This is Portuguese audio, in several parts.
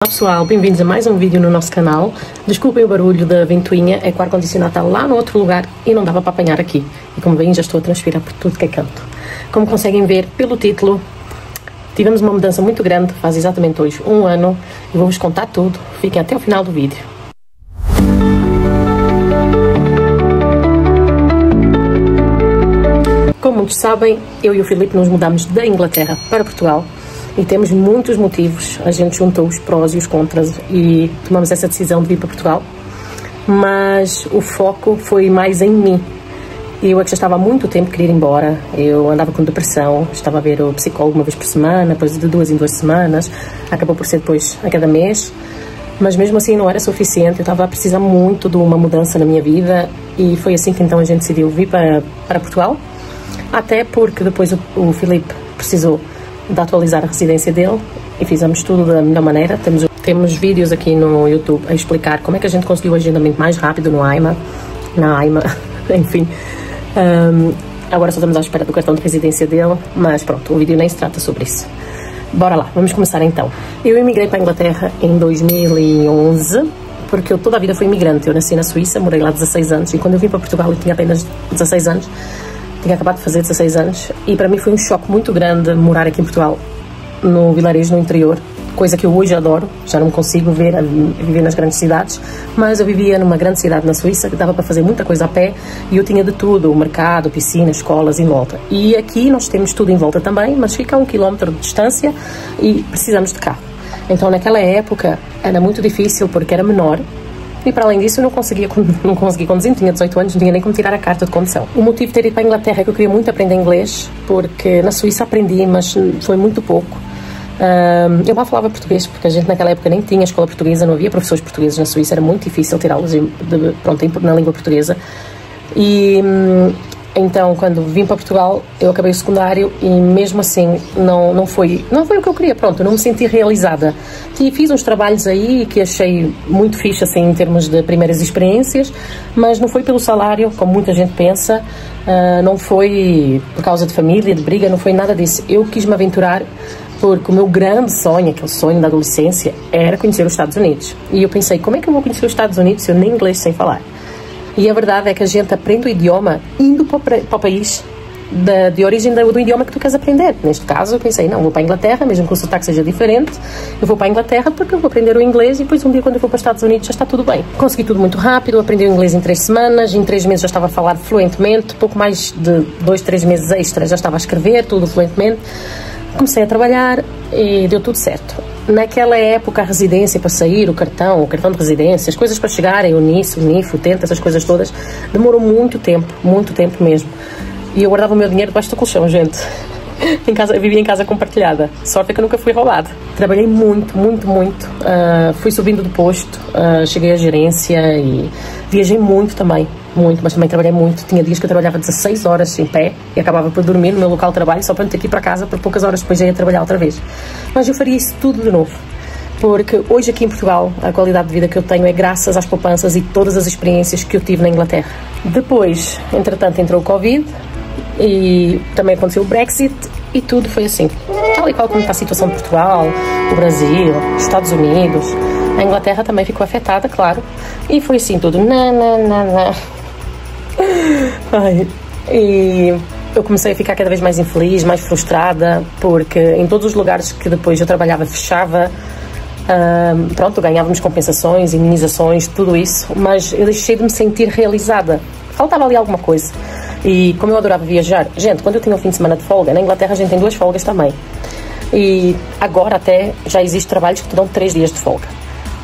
Olá pessoal, bem-vindos a mais um vídeo no nosso canal. Desculpem o barulho da ventoinha, é que o ar-condicionado está lá no outro lugar e não dava para apanhar aqui. E como veem, já estou a transpirar por tudo que é canto. Como conseguem ver pelo título, tivemos uma mudança muito grande, faz exatamente hoje um ano, e vou-vos contar tudo. Fiquem até o final do vídeo. Como muitos sabem, eu e o Filipe nos mudamos da Inglaterra para Portugal. E temos muitos motivos, a gente juntou os prós e os contras e tomamos essa decisão de vir para Portugal. Mas o foco foi mais em mim. Eu é que já estava há muito tempo querer ir embora. Eu andava com depressão, estava a ver o psicólogo uma vez por semana, depois de 2 em 2 semanas. Acabou por ser depois a cada mês. Mas mesmo assim não era suficiente, eu estava a precisar muito de uma mudança na minha vida. E foi assim que então a gente decidiu vir para Portugal. Até porque depois o Filipe precisou de atualizar a residência dele e fizemos tudo da melhor maneira. Temos vídeos aqui no YouTube a explicar como é que a gente conseguiu o agendamento mais rápido no AIMA, na AIMA, enfim. Agora só estamos à espera do cartão de residência dele, mas pronto, o vídeo nem se trata sobre isso. Bora lá, vamos começar então. Eu emigrei para a Inglaterra em 2011, porque eu toda a vida fui imigrante. Eu nasci na Suíça, morei lá 16 anos e quando eu vim para Portugal eu tinha apenas 16 anos. Tinha acabado de fazer 16 anos e para mim foi um choque muito grande morar aqui em Portugal, no vilarejo, no interior, coisa que eu hoje adoro. Já não consigo viver nas grandes cidades, mas eu vivia numa grande cidade na Suíça que dava para fazer muita coisa a pé e eu tinha de tudo, o mercado, piscina, escolas em volta. E aqui nós temos tudo em volta também, mas fica a 1 quilómetro de distância e precisamos de carro. Então naquela época era muito difícil porque era menor. E para além disso eu não conseguia conduzir, tinha 18 anos, não tinha nem como tirar a carta de condução. O motivo de ter ido para a Inglaterra é que eu queria muito aprender inglês, porque na Suíça aprendi, mas foi muito pouco. Eu mal falava português, porque a gente naquela época nem tinha escola portuguesa, não havia professores portugueses na Suíça, era muito difícil tirá-los na língua portuguesa. E então, quando vim para Portugal, eu acabei o secundário e mesmo assim não foi o que eu queria, pronto, eu não me senti realizada. E fiz uns trabalhos aí que achei muito fixe, assim, em termos de primeiras experiências, mas não foi pelo salário, como muita gente pensa, não foi por causa de família, de briga, não foi nada disso. Eu quis me aventurar porque o meu grande sonho, aquele sonho da adolescência, era conhecer os Estados Unidos. E eu pensei, como é que eu vou conhecer os Estados Unidos se eu nem inglês sei falar? E a verdade é que a gente aprende o idioma indo para o país de origem do idioma que tu queres aprender. Neste caso, eu pensei, não, vou para a Inglaterra, mesmo que o sotaque seja diferente, eu vou para a Inglaterra porque eu vou aprender o inglês e depois um dia quando eu for para os Estados Unidos já está tudo bem. Consegui tudo muito rápido, aprendi o inglês em 3 semanas, em 3 meses já estava a falar fluentemente, pouco mais de 2, 3 meses extra já estava a escrever tudo fluentemente. Comecei a trabalhar e deu tudo certo. Naquela época, a residência para sair, o cartão de residência, as coisas para chegarem, o NIS, o NIF, o TENT, essas coisas todas, demorou muito tempo mesmo. E eu guardava o meu dinheiro debaixo do colchão, gente. Eu vivia em casa compartilhada. Sorte é que eu nunca fui roubada. Trabalhei muito. Fui subindo de posto, cheguei à gerência e viajei muito também. Mas também trabalhei muito. Tinha dias que eu trabalhava 16 horas em pé e acabava por dormir no meu local de trabalho só para não ter que ir para casa, por poucas horas depois já ia trabalhar outra vez. Mas eu faria isso tudo de novo. Porque hoje aqui em Portugal, a qualidade de vida que eu tenho é graças às poupanças e todas as experiências que eu tive na Inglaterra. Depois, entretanto, entrou o Covid e também aconteceu o Brexit e tudo foi assim. Tal e qual como está a situação de Portugal, o Brasil, os Estados Unidos. A Inglaterra também ficou afetada, claro. E foi assim tudo. Ai, e eu comecei a ficar cada vez mais infeliz, mais frustrada, porque em todos os lugares que depois eu trabalhava fechava. Pronto, ganhávamos compensações, indenizações, tudo isso, mas eu deixei de me sentir realizada. Faltava ali alguma coisa. E como eu adorava viajar, gente, quando eu tinha um fim de semana de folga, na Inglaterra a gente tem 2 folgas também. E agora até já existem trabalhos que te dão 3 dias de folga.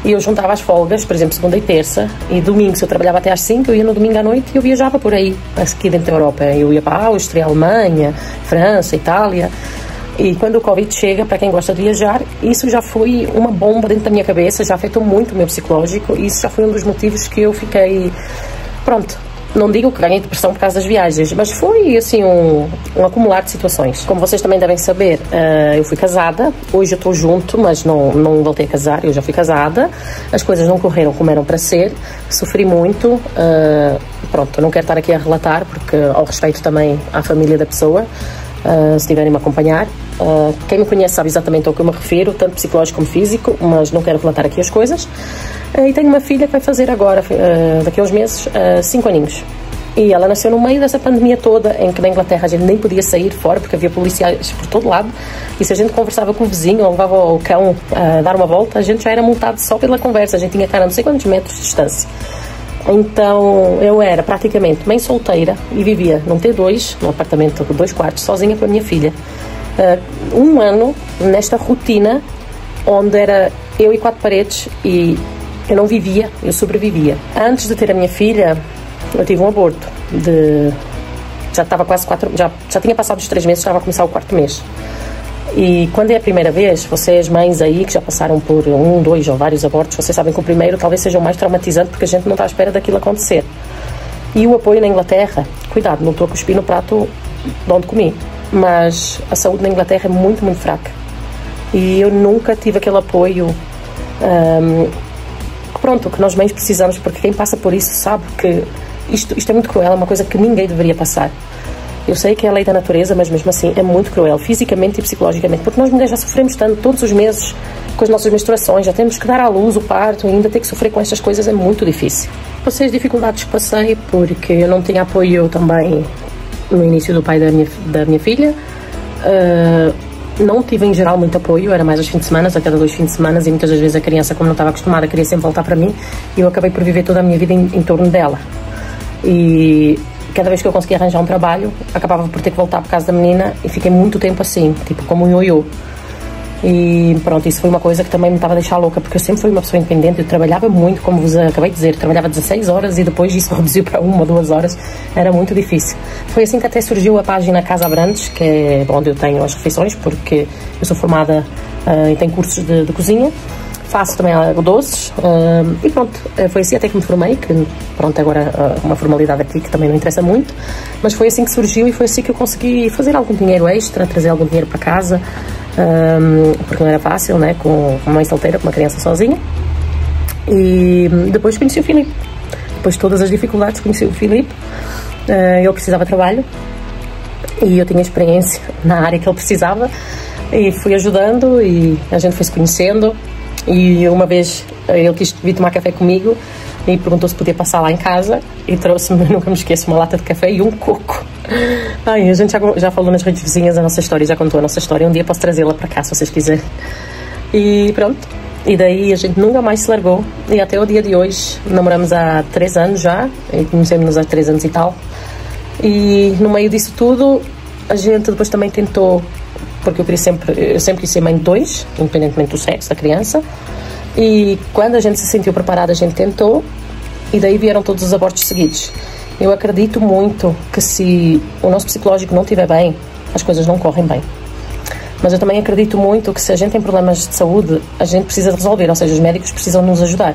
E eu juntava as folgas, por exemplo, segunda e terça, e domingo, se eu trabalhava até às 5, eu ia no domingo à noite e eu viajava por aí, aqui dentro da Europa. Eu ia para a Áustria, Alemanha, França, Itália. E quando o Covid chega, para quem gosta de viajar, isso já foi uma bomba dentro da minha cabeça, já afetou muito o meu psicológico, e isso já foi um dos motivos que eu fiquei, pronto, não digo que ganhei depressão por causa das viagens, mas foi assim um acumular de situações. Como vocês também devem saber, eu fui casada, hoje eu estou junto, mas não voltei a casar, eu já fui casada, as coisas não correram como eram para ser, sofri muito, pronto, eu não quero estar aqui a relatar, porque ao respeito também à família da pessoa, se tiverem a acompanhar. Quem me conhece sabe exatamente ao que eu me refiro, tanto psicológico como físico, mas não quero relatar aqui as coisas. E tenho uma filha que vai fazer agora, daqui a uns meses, 5 aninhos. E ela nasceu no meio dessa pandemia toda, em que na Inglaterra a gente nem podia sair fora, porque havia policiais por todo lado. E se a gente conversava com o vizinho ou levava o cão a dar uma volta, a gente já era multado só pela conversa. A gente tinha que estar a não sei quantos metros de distância. Então eu era praticamente mãe solteira e vivia num T2, num apartamento de 2 quartos, sozinha com a minha filha. Um ano nesta rotina, onde era eu e 4 paredes, e eu não vivia, eu sobrevivia. Antes de ter a minha filha, eu tive um aborto já estava quase 4, já tinha passado os 3 meses, estava a começar o 4º mês. E quando é a primeira vez, vocês mães aí que já passaram por 1, 2 ou vários abortos, vocês sabem que o primeiro talvez seja o mais traumatizante, porque a gente não está à espera daquilo acontecer. E o apoio na Inglaterra, cuidado, não estou a cuspir no prato de onde comi, mas a saúde na Inglaterra é muito, muito fraca. E eu nunca tive aquele apoio que nós mães precisamos, porque quem passa por isso sabe que isto é muito cruel, é uma coisa que ninguém deveria passar. Eu sei que é a lei da natureza, mas mesmo assim é muito cruel, fisicamente e psicologicamente, porque nós mulheres já sofremos tanto todos os meses com as nossas menstruações, já temos que dar à luz o parto, e ainda ter que sofrer com estas coisas é muito difícil. Passei as dificuldades que passei, porque eu não tinha apoio também no início do pai da minha filha. Não tive em geral muito apoio, era mais aos fins de semana, a cada 2 fins de semana, e muitas das vezes a criança, como não estava acostumada, queria sempre voltar para mim, e eu acabei por viver toda a minha vida em torno dela. E cada vez que eu conseguia arranjar um trabalho, acabava por ter que voltar para casa da menina, e fiquei muito tempo assim, tipo como um ioiô. E pronto, isso foi uma coisa que também me estava a deixar louca, porque eu sempre fui uma pessoa independente, eu trabalhava muito, como vos acabei de dizer, trabalhava 16 horas e depois isso reduziu para 1 ou 2 horas, era muito difícil. Foi assim que até surgiu a página Casa Abrantes, que é onde eu tenho as refeições, porque eu sou formada e tenho cursos de cozinha. Faço também doces, e pronto, foi assim até que me formei, que pronto, agora uma formalidade aqui que também não interessa muito, mas foi assim que surgiu e foi assim que eu consegui fazer algum dinheiro extra, trazer algum dinheiro para casa, porque não era fácil, né, com uma mãe solteira, com uma criança sozinha. E depois conheci o Filipe, depois de todas as dificuldades conheci o Filipe. Ele precisava de trabalho e eu tinha experiência na área que ele precisava, e fui ajudando e a gente foi se conhecendo. E uma vez ele quis vir tomar café comigo e perguntou se podia passar lá em casa, e trouxe-me, nunca me esqueço, uma lata de café e um coco. Ai, a gente já falou nas redes vizinhas a nossa história, já contou a nossa história. Um dia posso trazê-la para cá, se vocês quiserem. E pronto, e daí a gente nunca mais se largou, e até o dia de hoje namoramos há 3 anos já, e conhecemos-nos há 3 anos e tal. E no meio disso tudo, a gente depois também tentou, porque eu sempre quis ser mãe de 2, independentemente do sexo da criança, e quando a gente se sentiu preparada, a gente tentou, e daí vieram todos os abortos seguidos. Eu acredito muito que se o nosso psicológico não estiver bem, as coisas não correm bem. Mas eu também acredito muito que se a gente tem problemas de saúde, a gente precisa de resolver, ou seja, os médicos precisam nos ajudar.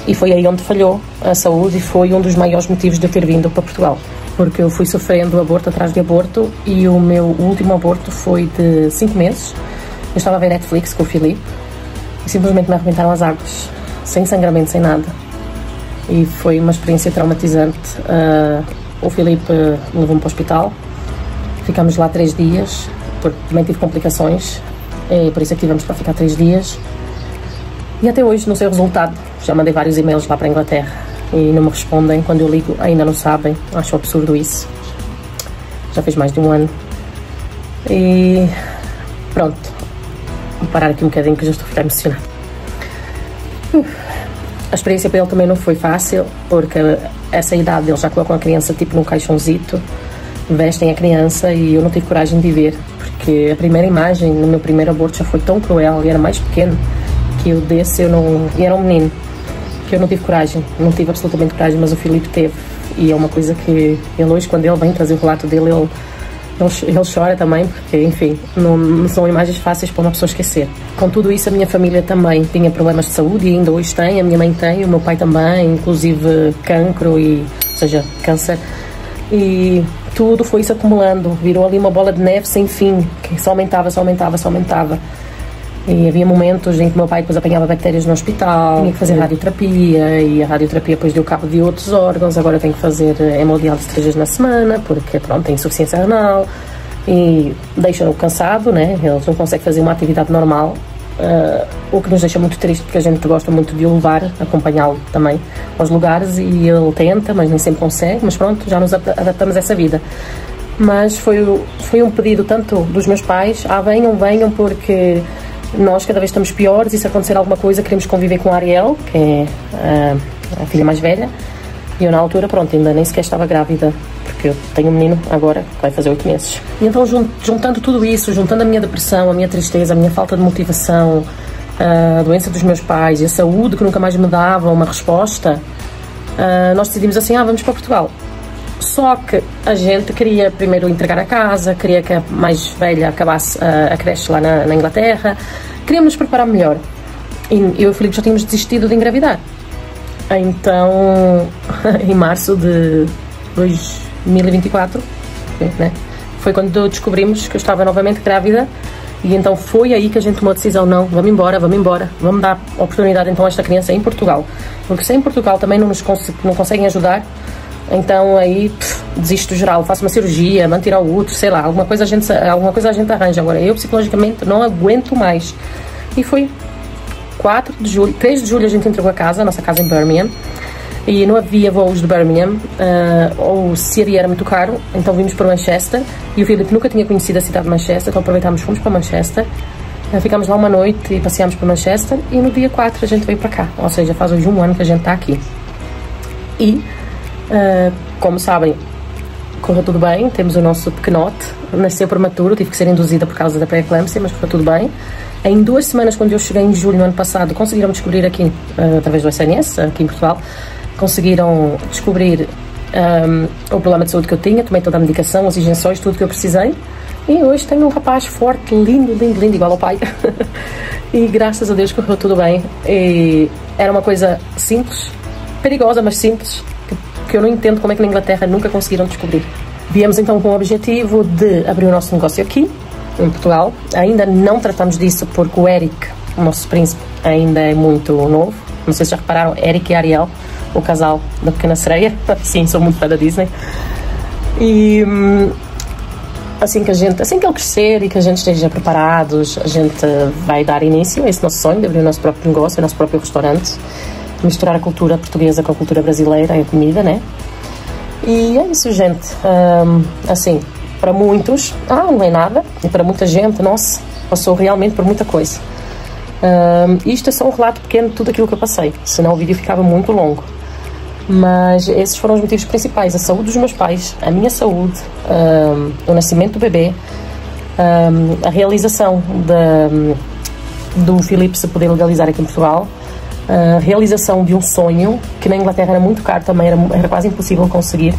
E foi aí onde falhou a saúde, e foi um dos maiores motivos de eu ter vindo para Portugal. Porque eu fui sofrendo aborto atrás de aborto, e o meu último aborto foi de 5 meses. Eu estava a ver Netflix com o Filipe e simplesmente me arrebentaram as águas, sem sangramento, sem nada. E foi uma experiência traumatizante. O Filipe levou-me para o hospital, ficámos lá 3 dias, porque também tive complicações, e por isso é que tivemos para ficar 3 dias. E até hoje não sei o resultado. Já mandei vários e-mails lá para a Inglaterra e não me respondem. Quando eu ligo ainda não sabem. Acho absurdo isso. Já fez mais de 1 ano. E pronto, vou parar aqui um bocadinho que já estou a ficar emocionada. A experiência para ele também não foi fácil, porque essa idade eles já colocam a criança tipo num caixãozito, vestem a criança, e eu não tive coragem de ver, porque a primeira imagem no meu primeiro aborto já foi tão cruel, e era mais pequeno, que eu desse, e era um menino, que eu não tive coragem, não tive absolutamente coragem, mas o Filipe teve. E é uma coisa que ele hoje, quando ele vem trazer o relato dele, ele chora também, porque enfim, não são imagens fáceis para uma pessoa esquecer. Com tudo isso, a minha família também tinha problemas de saúde, e ainda hoje tem. A minha mãe tem, o meu pai também, inclusive cancro, ou seja, câncer, e tudo foi se acumulando, virou ali uma bola de neve sem fim, que só aumentava, só aumentava, só aumentava. E havia momentos em que meu pai depois apanhava bactérias no hospital, tinha que fazer radioterapia, e a radioterapia depois deu cabo de outros órgãos. Agora tenho que fazer hemodiálise 3 vezes na semana, porque pronto, tem insuficiência renal. e deixam-no cansado, né? Eles não conseguem fazer uma atividade normal, o que nos deixa muito triste, porque a gente gosta muito de o levar, acompanhá-lo também aos lugares, e ele tenta, mas nem sempre consegue, mas pronto, já nos adaptamos a essa vida. Mas foi um pedido tanto dos meus pais: venham, porque nós cada vez estamos piores, e se acontecer alguma coisa queremos conviver com a Ariel, que é a filha mais velha. E eu na altura, pronto, ainda nem sequer estava grávida, porque eu tenho um menino agora que vai fazer 8 meses. E então, juntando tudo isso, juntando a minha depressão, a minha tristeza, a minha falta de motivação, a doença dos meus pais e a saúde que nunca mais me dava uma resposta, nós decidimos assim: vamos para Portugal. Só que a gente queria primeiro entregar a casa, queria que a mais velha acabasse a creche lá na Inglaterra, queríamos nos preparar melhor. E eu e o Filipe já tínhamos desistido de engravidar. Então, em março de 2024, né, foi quando descobrimos que eu estava novamente grávida. E então foi aí que a gente tomou a decisão: não, vamos embora, vamos dar oportunidade então a esta criança em Portugal, porque se em Portugal também não conseguem ajudar, então aí desisto geral, faço uma cirurgia, mando tirar o útero, sei lá, alguma coisa a gente arranja. Agora eu psicologicamente não aguento mais. E foi 3 de julho a gente entregou a nossa casa em Birmingham, e não havia voos de Birmingham, ou se havia era muito caro, então vimos para Manchester, e o Filipe nunca tinha conhecido a cidade de Manchester, então aproveitámos, fomos para Manchester, ficámos lá uma noite e passeámos para Manchester, e no dia 4 a gente veio para cá, ou seja, faz hoje 1 ano que a gente está aqui. E, como sabem, correu tudo bem, temos o nosso pequenote, nasceu prematuro, tive que ser induzida por causa da pré-eclâmpsia, mas correu tudo bem. Em 2 semanas, quando eu cheguei em julho do ano passado, conseguiram descobrir aqui, através do SNS, aqui em Portugal, conseguiram descobrir o problema de saúde que eu tinha, tomei toda a medicação, as injeções, tudo que eu precisei, e hoje tenho um rapaz forte, lindo, igual ao pai. E graças a Deus correu tudo bem. E era uma coisa simples, perigosa, mas simples, que eu não entendo como é que na Inglaterra nunca conseguiram descobrir. Viemos então com o objetivo de abrir o nosso negócio aqui, em Portugal. Ainda não tratamos disso porque o Eric, o nosso príncipe, ainda é muito novo. Não sei se já repararam, Eric e Ariel, o casal da Pequena Sereia. Sim, sou muito fã da Disney. E assim que ele crescer e que a gente esteja preparados, a gente vai dar início a esse nosso sonho de abrir o nosso próprio negócio, o nosso próprio restaurante, misturar a cultura portuguesa com a cultura brasileira e a comida, né? E é isso, gente. Assim, para muitos, não é nada, e para muita gente, nossa, passou realmente por muita coisa. Isto é só um relato pequeno de tudo aquilo que eu passei, senão o vídeo ficava muito longo. Mas esses foram os motivos principais: a saúde dos meus pais, a minha saúde, o nascimento do bebê, a realização do Filipe se poder legalizar aqui em Portugal, a realização de um sonho que na Inglaterra era muito caro também, era quase impossível conseguir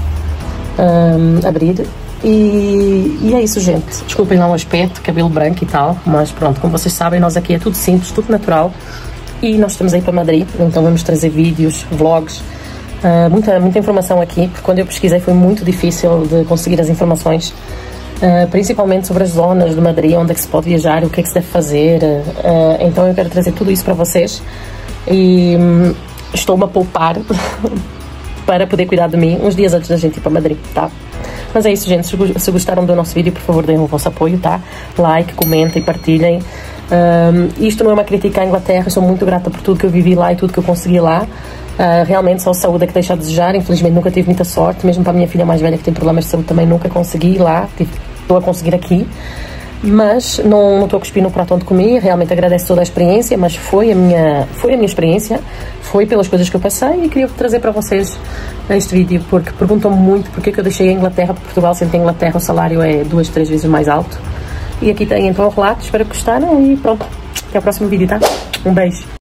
abrir. E é isso, gente. Desculpem lá o aspecto, cabelo branco e tal, mas pronto, como vocês sabem, nós aqui é tudo simples, tudo natural. E nós estamos aí para Madrid, então vamos trazer vídeos, vlogs, muita informação aqui, porque quando eu pesquisei foi muito difícil de conseguir as informações, principalmente sobre as zonas de Madrid, onde é que se pode viajar, o que é que se deve fazer. Então eu quero trazer tudo isso para vocês, e estou-me a poupar para poder cuidar de mim uns dias antes da gente ir para Madrid, tá? Mas é isso, gente. Se gostaram do nosso vídeo, por favor, deem o vosso apoio, tá? Like, comentem, partilhem. Isto não é uma crítica à Inglaterra, sou muito grata por tudo que eu vivi lá e tudo que eu consegui lá. Realmente só a saúde é que deixa a desejar. Infelizmente nunca tive muita sorte, mesmo para a minha filha mais velha que tem problemas de saúde também nunca consegui ir lá, estou a conseguir aqui. Mas não estou a cuspir no prato onde comi, realmente agradeço toda a experiência, mas foi a minha experiência, foi pelas coisas que eu passei, e queria trazer para vocês este vídeo, porque perguntam-me muito porque é que eu deixei a Inglaterra para Portugal, sendo que a Inglaterra o salário é 2, 3 vezes mais alto. E aqui tem então o relato, espero que gostaram, e pronto, até o próximo vídeo, tá? Um beijo!